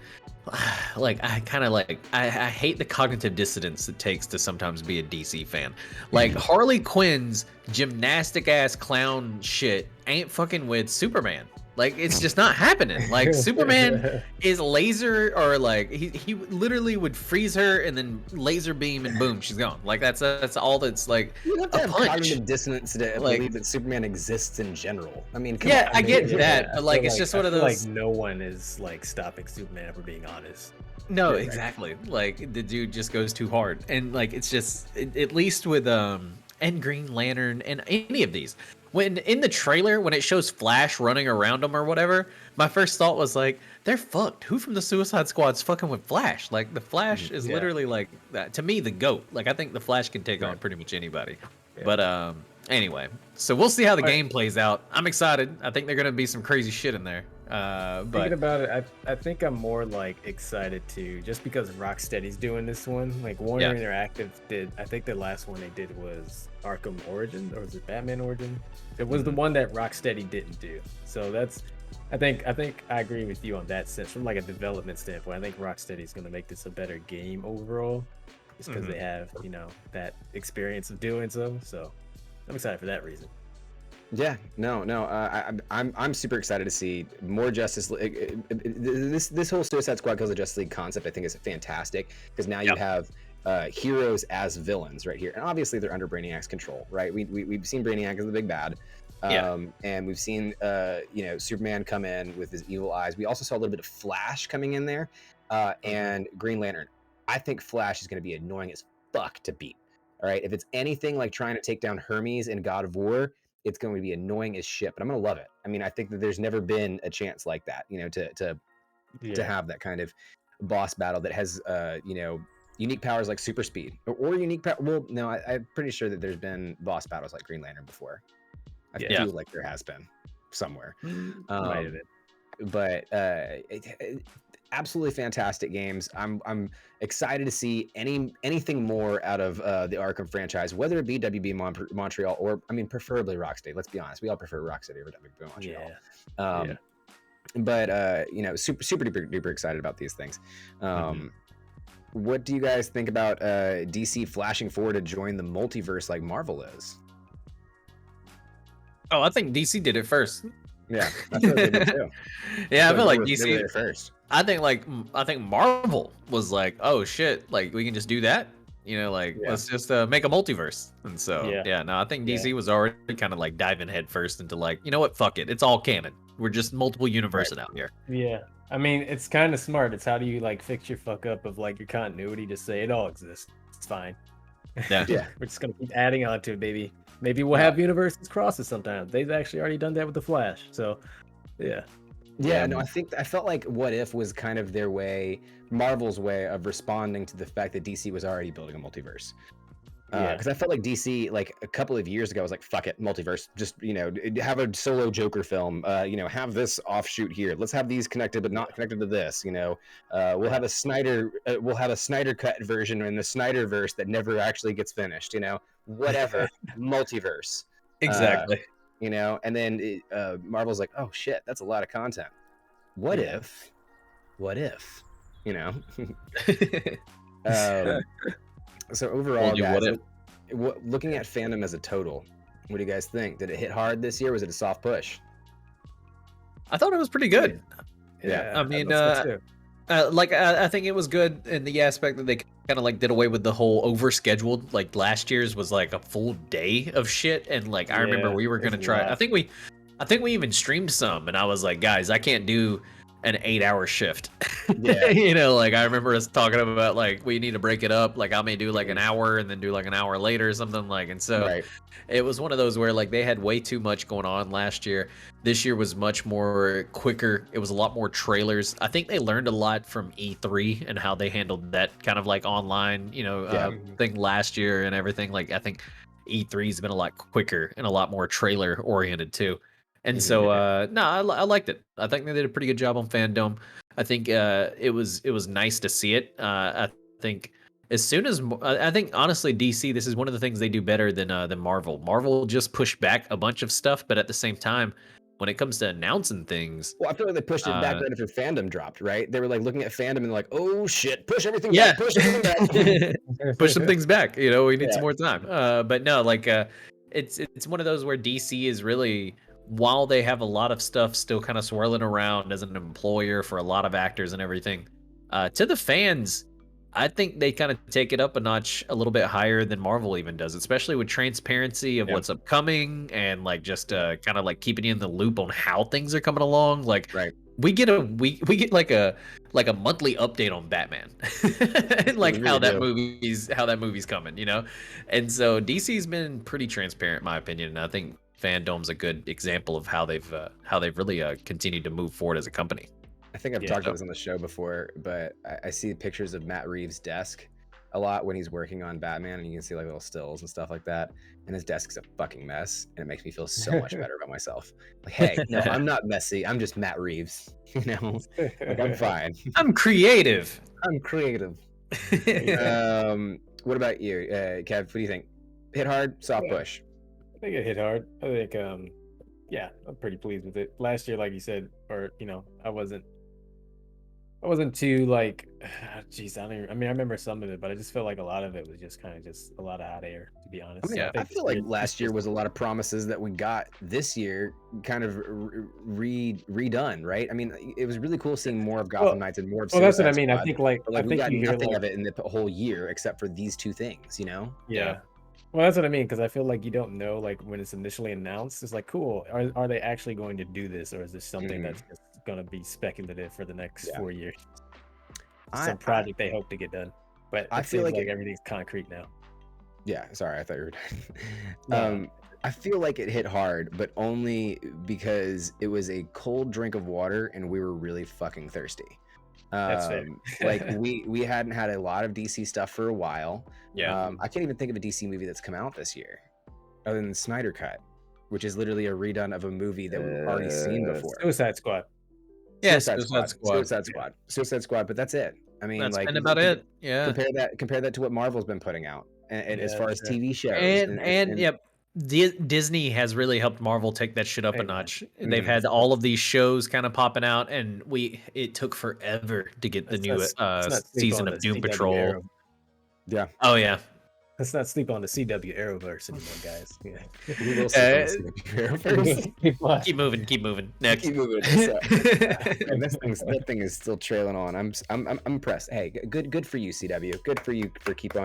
Like, I hate the cognitive dissonance it takes to sometimes be a DC fan. Like, Harley Quinn's gymnastic ass clown shit ain't fucking with Superman. Like, it's just not happening. Like, Superman is laser, or like he literally would freeze her and then laser beam and boom, she's gone. Like, that's all that's like you have to a have punch. Cognitive dissonance to believe that Superman exists in general. I mean, come on. I get that, but like, it's just one of those. Like, no one is like stopping Superman, if we're being honest. No, exactly. Like, the dude just goes too hard, and like, it's just at least with and Green Lantern and any of these. When in the trailer, when it shows Flash running around them or whatever, my first thought was like, they're fucked. Who from the Suicide Squad's fucking with Flash? Like, the Flash is literally like, to me, the GOAT. Like, I think the Flash can take on pretty much anybody. Yeah. But anyway, so we'll see how the game plays out. I'm excited. I think they're gonna be some crazy shit in there. Thinking about it, I think I'm more like excited to, just because Rocksteady's doing this one. Like, Warner Interactive did, I think the last one they did was Arkham Origin, or was it Batman Origin? It was the one that Rocksteady didn't do. So that's, I think I agree with you on that sense. From like a development standpoint, I think Rocksteady's gonna make this a better game overall. just because they have, that experience of doing so. So I'm excited for that reason. Yeah, no. I'm super excited to see more Justice League. This whole Suicide Squad Kills the Justice League concept, I think, is fantastic because now you have heroes as villains right here, and obviously they're under Brainiac's control, right? We've seen Brainiac as the big bad, and we've seen Superman come in with his evil eyes. We also saw a little bit of Flash coming in there, and Green Lantern. I think Flash is going to be annoying as fuck to beat. All right, if it's anything like trying to take down Hermes in God of War, it's going to be annoying as shit, but I'm going to love it. I mean, I think that there's never been a chance like that, to have that kind of boss battle that has, unique powers like super speed or unique power. Well, no, I'm pretty sure that there's been boss battles like Green Lantern before. I feel like there has been somewhere. Might have been. But absolutely fantastic games. I'm excited to see anything more out of the Arkham franchise, whether it be WB Montreal or, I mean, preferably Rocksteady. Let's be honest, we all prefer Rocksteady over WB Montreal. But super duper excited about these things. What do you guys think about DC flashing forward to join the multiverse like Marvel is? Oh, I think DC did it first. Yeah, I feel like they did too. Yeah, I feel like they DC were there first. I think Marvel was like, oh shit, like we can just do that. Let's just make a multiverse. And so I think DC was already kind of like diving head first into like, you know what, fuck it, it's all canon. We're just multiple universes out here. Yeah. I mean, it's kind of smart. It's how do you like fix your fuck up of like your continuity? Just say it all exists. It's fine. Yeah. We're just gonna keep adding on to it, baby. Maybe we'll have universes crosses sometimes. They've actually already done that with the Flash. So, yeah. No, I felt like What If was kind of their way, Marvel's way of responding to the fact that DC was already building a multiverse. Because I felt like DC, like a couple of years ago, was like, "Fuck it, multiverse. Just have a solo Joker film. Have this offshoot here. Let's have these connected, but not connected to this. We'll have a Snyder cut version in the Snyderverse that never actually gets finished. Whatever, multiverse. Exactly. And then Marvel's like, oh shit, that's a lot of content. What if? So overall, guys, looking at Fandom as a total, what do you guys think? Did it hit hard this year? Was it a soft push? I thought it was pretty good. Yeah. I mean, I think it was good in the aspect that they kind of like did away with the whole overscheduled. Like last year's was like a full day of shit, and like I remember we were gonna try. I think we even streamed some, and I was like, guys, I can't do an 8-hour shift. Like I remember us talking about like we need to break it up. Like I may do like an hour and then do like an hour later or something like. And so it was one of those where like they had way too much going on last year. This year was much more quicker. It was a lot more trailers. I think they learned a lot from E3 and how they handled that kind of like online, thing last year and everything. Like I think E3's been a lot quicker and a lot more trailer oriented too. And so, I liked it. I think they did a pretty good job on Fandom. I think it was nice to see it. I think as soon as I think honestly, DC, this is one of the things they do better than Marvel. Marvel just pushed back a bunch of stuff, but at the same time, when it comes to announcing things, well, I feel like they pushed it back right after Fandom dropped. Right? They were like looking at Fandom and like, oh shit, push everything back, push everything back, push some things back. We need some more time. But no, like it's one of those where DC is really, while they have a lot of stuff still kind of swirling around as an employer for a lot of actors and everything, to the fans, I think they kind of take it up a notch a little bit higher than Marvel even does, especially with transparency of what's upcoming and like just kind of like keeping you in the loop on how things are coming along. Like we get like a monthly update on Batman and like really how that movie's coming, And so DC's been pretty transparent in my opinion, and I think Fandom's a good example of how they've really continued to move forward as a company. I think I've talked about this on the show before, but I see pictures of Matt Reeves' desk a lot when he's working on Batman, and you can see like little stills and stuff like that. And his desk is a fucking mess, and it makes me feel so much better about myself. Like, hey, no, I'm not messy. I'm just Matt Reeves. Like I'm fine. I'm creative. What about you, Kev? What do you think? Hit hard, soft push. I think it hit hard. I think, I'm pretty pleased with it. Last year, like you said, or I wasn't I wasn't too like, geez, I don't even, I mean, I remember some of it, but I just felt like a lot of it was just kind of just a lot of hot air, to be I honest. mean, So I Yeah. I think feel like last year was a lot of promises that we got this year kind of redone, right? I mean, it was really cool seeing more of well, Gotham Knights and more of well, that's what I Suicide mean. I Squad, think like but I like we think got you hear nothing like of it in the whole year except for these two things, you know? yeah. Well, that's what I mean because I feel like you don't know like when it's initially announced. It's like cool. Are they actually going to do this, or is this something Mhm. that's just going to be speculative for the next Yeah. 4 years? I, Some I project they hope to get done, but I it feel seems like like it. everything's concrete now. Yeah, sorry, I thought you were No, done. I feel like it hit hard, but only because it was a cold drink of water and we were really fucking thirsty. that's fair. Like we hadn't had a lot of DC stuff for a while. Yeah. I can't even think of a DC movie that's come out this year, other than Snyder Cut, which is literally a redone of a movie that we've already seen before. Suicide Squad. Yeah, Suicide Suicide Squad, Squad. Suicide Yeah. Squad, Suicide Squad, but that's it. I mean, That's like been about it. Yeah. compare that to what Marvel's been putting out, and as Yeah, far as sure. TV shows, And yep, Disney has really helped Marvel take that shit up a Hey, man. notch. They've Mhm. had all of these shows kind of popping out, and it took forever to get the new Let's not sleep season on the of Doom CW Patrol. Arrow. Yeah, Oh yeah. Let's not sleep on the CW Arrowverse anymore, guys. we will sleep on Uh, the CW first. keep moving. Keep moving. Next. Keep moving. So, and that thing is still trailing on. I'm impressed. Hey, good for you, CW. Good for you for keeping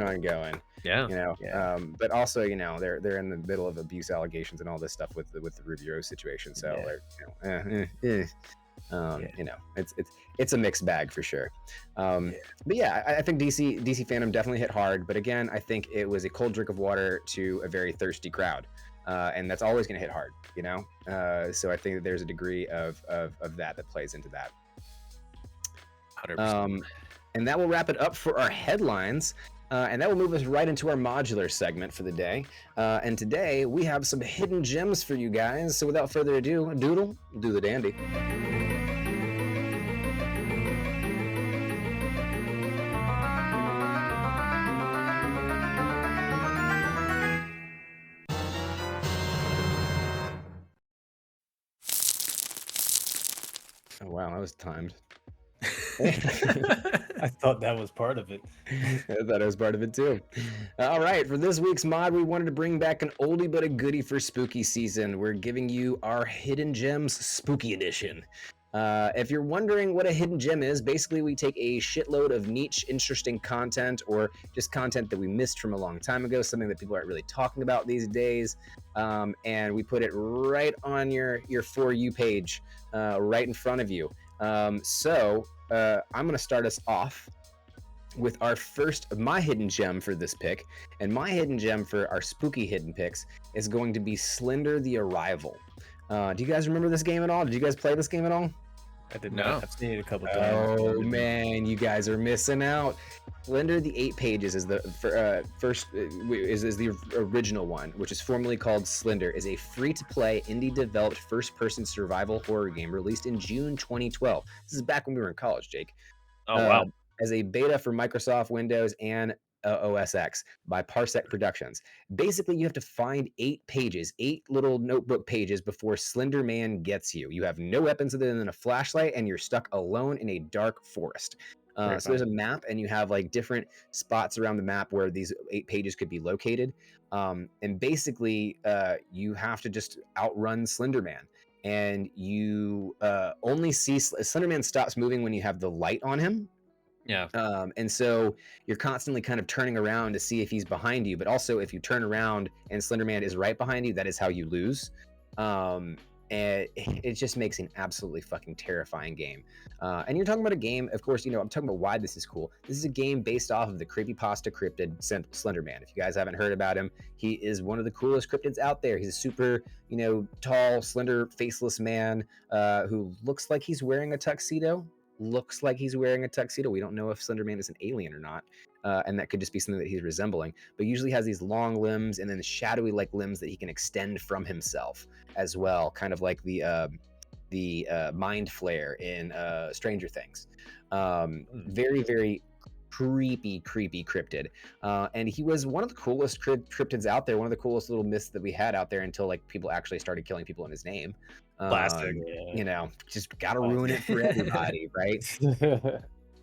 on going. Yeah. You know, Yeah. but also, you know, they're in the middle of abuse allegations and all this stuff with the Ruby Rose situation. So, Yeah. like, Yeah. you know, it's a mixed bag for sure. Yeah. But yeah, I think DC fandom definitely hit hard. But again, I think it was a cold drink of water to a very thirsty crowd. And that's always going to hit hard, you know. So I think that there's a degree of that plays into that. 100%. And that will wrap it up for our headlines. And that will move us right into our modular segment for the day. And today we have some hidden gems for you guys. So without further ado, Doodle, do the dandy. Oh wow, that was timed. I thought that was part of it. I thought it was part of it too. All right, for this week's mod, we wanted to bring back an oldie but a goodie for spooky season. We're giving you our Hidden Gems Spooky Edition. If you're wondering what a hidden gem is, basically we take a shitload of niche, interesting content or just content that we missed from a long time ago, something that people aren't really talking about these days, and we put it right on your For You page, right in front of you. So I'm going to start us off with our first, my hidden gem for this pick, and my hidden gem for our spooky hidden picks is going to be Slender the Arrival. Do you guys remember this game at all? Did you guys play this game at all? I did No. not. I've seen it a couple times. Oh man, you guys are missing out. Slender the 8 Pages is the first is the original one, which is formerly called Slender, is a free-to-play indie-developed first-person survival horror game released in June 2012. This is back when we were in college, Jake. Oh wow. As a beta for Microsoft Windows and OS X by Parsec Productions. Basically, you have to find 8 pages, 8 little notebook pages before Slender Man gets you. You have no weapons other than a flashlight, and you're stuck alone in a dark forest. So there's a map, and you have like different spots around the map where these 8 pages could be located. And basically, you have to just outrun Slender Man. And you only see Slender Man stops moving when you have the light on him. Yeah. And so you're constantly kind of turning around to see if he's behind you, but also if you turn around and Slender Man is right behind you, that is how you lose. And it just makes an absolutely fucking terrifying game. And you're talking about a game, of course, you know, I'm talking about why this is cool. This is a game based off of the creepypasta cryptid Slender Man. If you guys haven't heard about him, he is one of the coolest cryptids out there. He's a super, you know, tall, slender, faceless man who looks like he's wearing a tuxedo. We don't know if Slender Man is an alien or not, and that could just be something that he's resembling, but usually has these long limbs and then shadowy like limbs that he can extend from himself as well, kind of like the Mind Flare in Stranger Things. Very, very creepy cryptid, and he was one of the coolest cryptids out there, one of the coolest little myths that we had out there until like people actually started killing people in his name. Classic. You know, just gotta ruin it for everybody, right?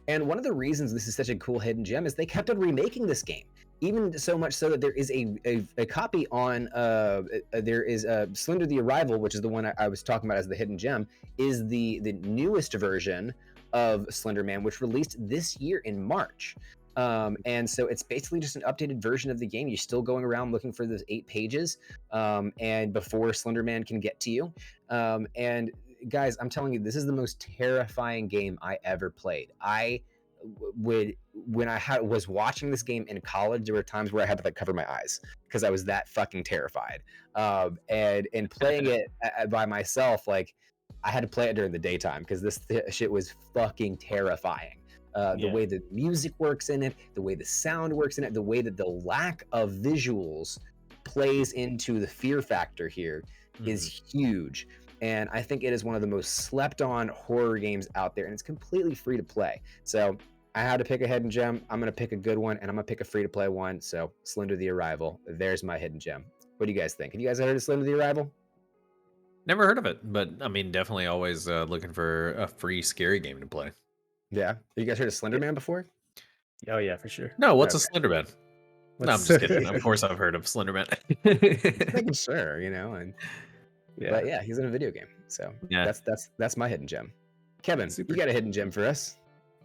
And one of the reasons this is such a cool hidden gem is they kept on remaking this game, even so much so that there is a copy on there is Slender the Arrival, which is the one I was talking about as the hidden gem, is the newest version of Slender Man, which released this year in March. And so it's basically just an updated version of the game. You're still going around looking for those 8 pages, and before Slender Man can get to you. And guys, I'm telling you, this is the most terrifying game I ever played. When I was watching this game in college, there were times where I had to like cover my eyes because I was that fucking terrified. And playing it by myself, like I had to play it during the daytime because this shit was fucking terrifying. The way the music works in it, the way the sound works in it, the way that the lack of visuals plays into the fear factor here is huge. And I think it is one of the most slept on horror games out there, and it's completely free to play. So I had to pick a hidden gem. I'm going to pick a good one, and I'm going to pick a free to play one. So Slender the Arrival, there's my hidden gem. What do you guys think? Have you guys heard of Slender the Arrival? Never heard of it, but I mean, definitely always looking for a free scary game to play. Yeah. Have you guys heard of Slender Man before? Oh yeah, for sure. No, what's a Slender Man? No, I'm What's- just kidding. Of course, I've heard of Slender Man. Making sure, you know. And but yeah, he's in a video game. So Yeah. that's my hidden gem. Kevin, Super. you got a hidden gem for us?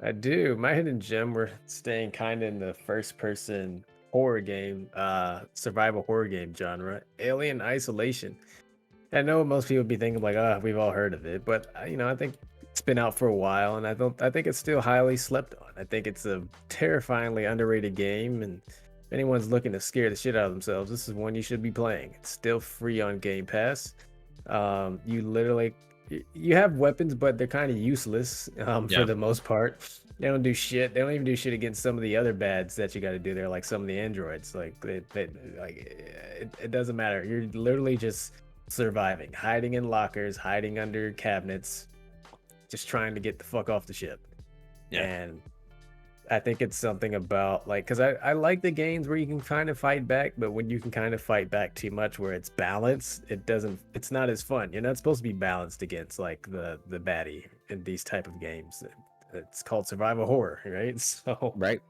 I do. My hidden gem, we're staying kind of in the first person horror game, survival horror game genre, Alien Isolation. I know most people be thinking like, we've all heard of it, but you know, I think it's been out for a while, and I think it's still highly slept on. I think it's a terrifyingly underrated game, and if anyone's looking to scare the shit out of themselves, this is one you should be playing. It's still free on Game Pass. You have weapons, but they're kind of useless for the most part. They don't do shit. They don't even do shit against some of the other bads that you got to do there, like some of the androids. Like it doesn't matter. You're literally just surviving, hiding in lockers, hiding under cabinets, just trying to get the fuck off the ship. Yeah. And I think it's something about like, because I like the games where you can kind of fight back, but when you can kind of fight back too much where it's balanced, it's not as fun. You're not supposed to be balanced against like the baddie in these type of games. It's called survival horror, right? So Right.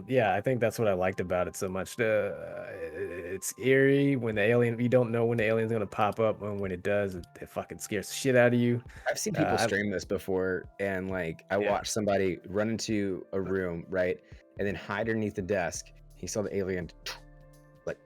yeah, I think that's what I liked about it so much. It's eerie when you don't know when the alien's gonna pop up, and when it does, it fucking scares the shit out of you. I've seen people stream this before, and like I watched somebody run into a room, right, and then hide underneath the desk. He saw the alien like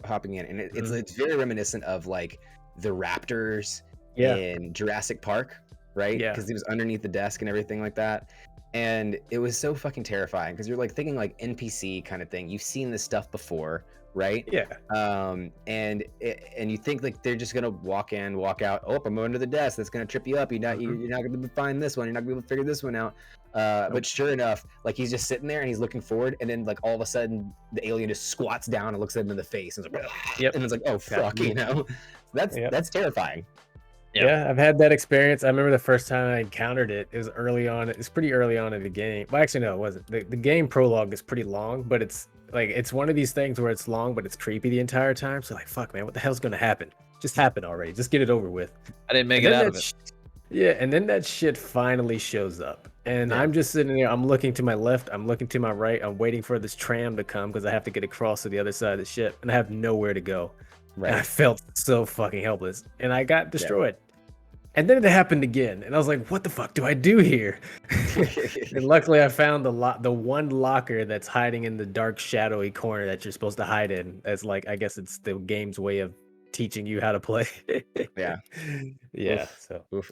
hopping in, and it's very reminiscent of like the raptors in Jurassic Park, right? Yeah. Because he was underneath the desk and everything like that. And it was so fucking terrifying because you're like thinking like NPC kind of thing. You've seen this stuff before, right? Yeah. And you think like they're just gonna walk in, walk out. Oh, I'm under the desk. That's gonna trip you up. You're not gonna be able to find this one. You're not gonna be able to figure this one out. But sure enough, like he's just sitting there and he's looking forward, and then like all of a sudden the alien just squats down and looks at him in the face and it's like, and it's like, oh fuck, you know. That's terrifying. Yeah, I've had that experience. I remember the first time I encountered it. It was early on. It's pretty early on in the game. Well, actually, no, it wasn't. The game prologue is pretty long, but it's one of these things where it's long, but it's creepy the entire time. So like, fuck, man, what the hell's gonna happen? Just happen already. Just get it over with. I didn't make it out of it. Yeah, and then that shit finally shows up, and I'm just sitting there. I'm looking to my left. I'm looking to my right. I'm waiting for this tram to come because I have to get across to the other side of the ship, and I have nowhere to go. Right. And I felt so fucking helpless, and I got destroyed. And then it happened again, and I was like, "What the fuck do I do here?" And luckily, I found the one locker that's hiding in the dark, shadowy corner that you're supposed to hide in. As like, I guess it's the game's way of teaching you how to play. Yeah. So Oof.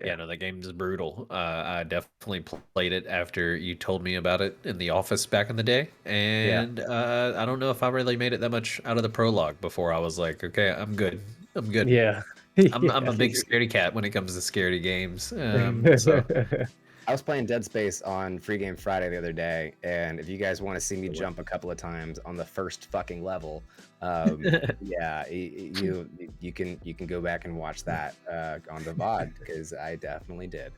Yeah, no, the game is brutal. I definitely played it after you told me about it in the office back in the day, and I don't know if I really made it that much out of the prologue before I was like, okay, I'm good. Yeah. I'm a big scaredy cat when it comes to scaredy games. So I was playing Dead Space on Free Game Friday the other day, and if you guys want to see me jump a couple of times on the first fucking level, you can go back and watch that on the VOD because I definitely did.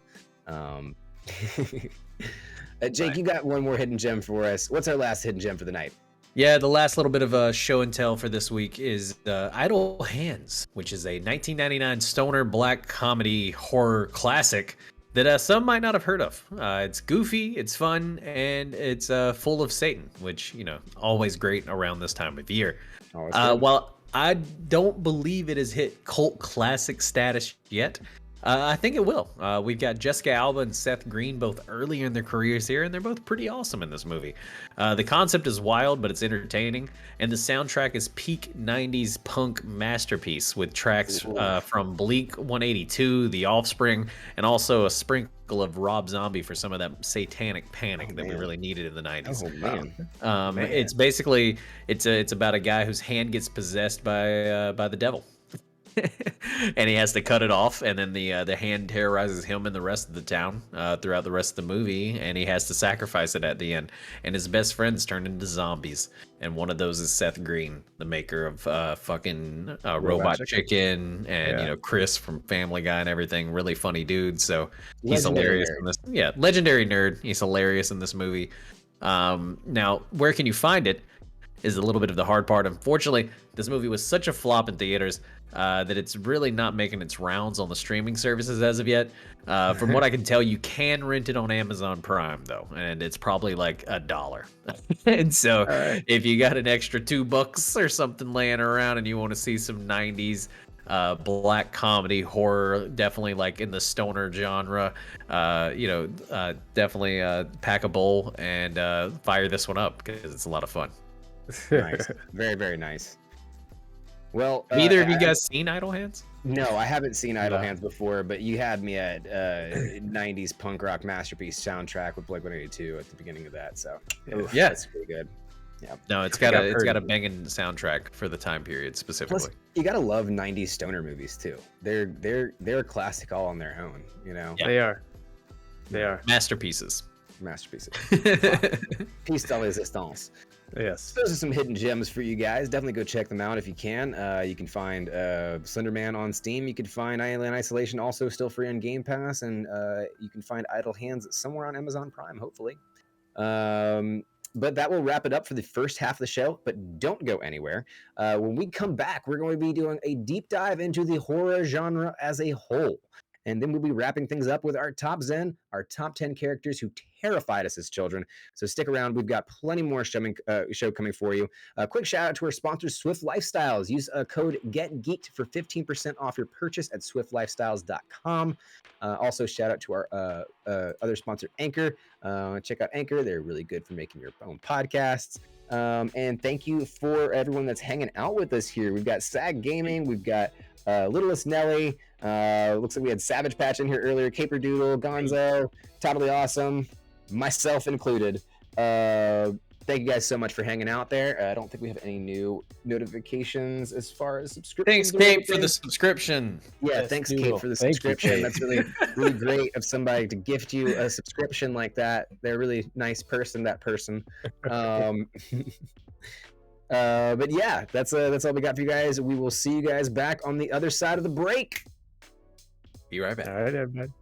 Jake, you got one more hidden gem for us. What's our last hidden gem for the night? Yeah, the last little bit of a show and tell for this week is Idle Hands, which is a 1999 stoner black comedy horror classic that some might not have heard of. It's goofy, it's fun, and it's full of Satan, which, always great around this time of year. While I don't believe it has hit cult classic status yet, I think it will. We've got Jessica Alba and Seth Green both early in their careers here, and they're both pretty awesome in this movie. The concept is wild, but it's entertaining, and the soundtrack is peak 90s punk masterpiece with tracks from Bleak 182, The Offspring, and also a sprinkle of Rob Zombie for some of that satanic panic that we really needed in the 90s. Oh, man. It's basically, it's about a guy whose hand gets possessed by the devil. And he has to cut it off, and then the hand terrorizes him and the rest of the town throughout the rest of the movie, and he has to sacrifice it at the end. And his best friends turn into zombies, and one of those is Seth Green, the maker of fucking Robot Chicken, and Chris from Family Guy and everything. Really funny dude. So he's hilarious in this. Yeah, legendary nerd. He's hilarious in this movie. Now, where can you find it? Is a little bit of the hard part. Unfortunately, this movie was such a flop in theaters that it's really not making its rounds on the streaming services as of yet. From what I can tell, you can rent it on Amazon Prime though, and it's probably like $1. And so if you got an extra $2 or something laying around and you want to see some 90s black comedy horror, definitely like in the stoner genre, definitely pack a bowl and fire this one up because it's a lot of fun. Nice. Very, very nice. Well, have either of you guys seen Idle Hands? No, I haven't seen Idle Hands before, but you had me at 90s punk rock masterpiece soundtrack with Blink 182 at the beginning of that. So yeah, it's pretty good. Yeah. No, it's got a banging soundtrack for the time period specifically. Plus, you gotta love 90s stoner movies too. They're a classic all on their own. Yeah. They are masterpieces. Piece de resistance. Yes. Those are some hidden gems for you guys. Definitely go check them out if you can. You can find Slender Man on Steam. You can find Island Isolation also still free on Game Pass, and you can find Idle Hands somewhere on Amazon Prime, hopefully. But that will wrap it up for the first half of the show. But don't go anywhere. When we come back, we're going to be doing a deep dive into the horror genre as a whole. And then we'll be wrapping things up with our top 10 characters who terrified us as children. So stick around. We've got plenty more show coming for you. A quick shout out to our sponsor, Swift Lifestyles. Use code GETGeeked for 15% off your purchase at swiftlifestyles.com. Also, shout out to our other sponsor, Anchor. Check out Anchor. They're really good for making your own podcasts. And thank you for everyone that's hanging out with us here. We've got Sag Gaming. We've got Littlest Nelly. Looks like we had Savage Patch in here earlier. Caper Doodle, Gonzo, Totally Awesome, myself included. Thank you guys so much for hanging out there. I don't think we have any new notifications as far as subscriptions. Thanks, Kate, for the subscription. Yeah, thanks, Kate, for the subscription. That's really, really great of somebody to gift you a subscription like that. They're a really nice person, that person. But yeah, that's all we got for you guys. We will see you guys back on the other side of the break. Be right back. All right, everybody.